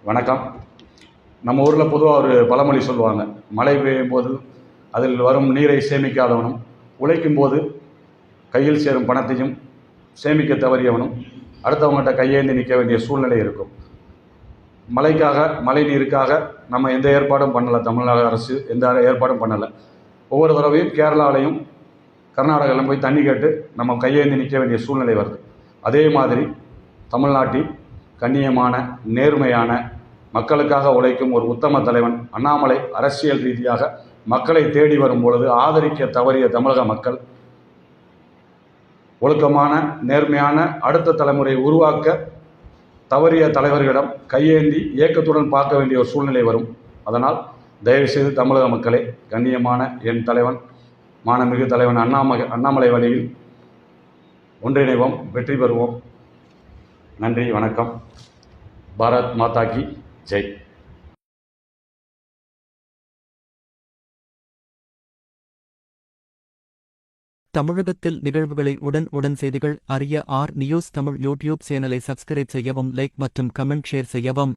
வணக்கம். நம்ம ஊரில் பொதுவாக ஒரு பழமொழி சொல்லுவாங்க, மழை பெய்யும் போது அதில் வரும் நீரை சேமிக்காதவனும், உழைக்கும் போது கையில் சேரும் பணத்தையும் சேமிக்க தவறியவனும் அடுத்தவங்ககிட்ட கையேந்தி நிற்க வேண்டிய சூழ்நிலை இருக்கும். மழை நீருக்காக நம்ம எந்த ஏற்பாடும் பண்ணலை, தமிழ்நாடு அரசு எந்த ஏற்பாடும் பண்ணலை. ஒவ்வொரு தடவையும் கேரளாவிலையும் கர்நாடகாவிலும் போய் தண்ணி கேட்டு நம்ம கையேந்தி நிற்க வேண்டிய சூழ்நிலை வருது. அதே மாதிரி தமிழ்நாட்டில் கண்ணியமான, நேர்மையான, மக்களுக்காக உழைக்கும் ஒரு உத்தம தலைவன் அண்ணாமலை அரசியல் ரீதியாக மக்களை தேடி வரும் பொழுது ஆதரிக்க தவறிய தமிழக மக்கள் ஒழுக்கமான, நேர்மையான அடுத்த தலைமுறை உருவாக்க தவறிய தலைவர்களிடம் கையேந்தி ஏக்கத்துடன் பார்க்க வேண்டிய ஒரு சூழ்நிலை வரும். அதனால் தயவுசெய்து தமிழக மக்களே, கண்ணியமான என் தலைவன், மாண்புமிகு தலைவன் அண்ணாமலை வழியில் ஒன்றிணைவோம், வெற்றி பெறுவோம். நன்றி, வணக்கம். பாரத் மாதா கி ஜெய். தமிழகத்தில் நிகழ்வுகளை உடன் செய்திகள் அறிய ஆர் நியூஸ் தமிழ் யூடியூப் சேனலை சப்ஸ்கிரைப் செய்யவும், லைக் மற்றும் கமெண்ட் ஷேர் செய்யவும்.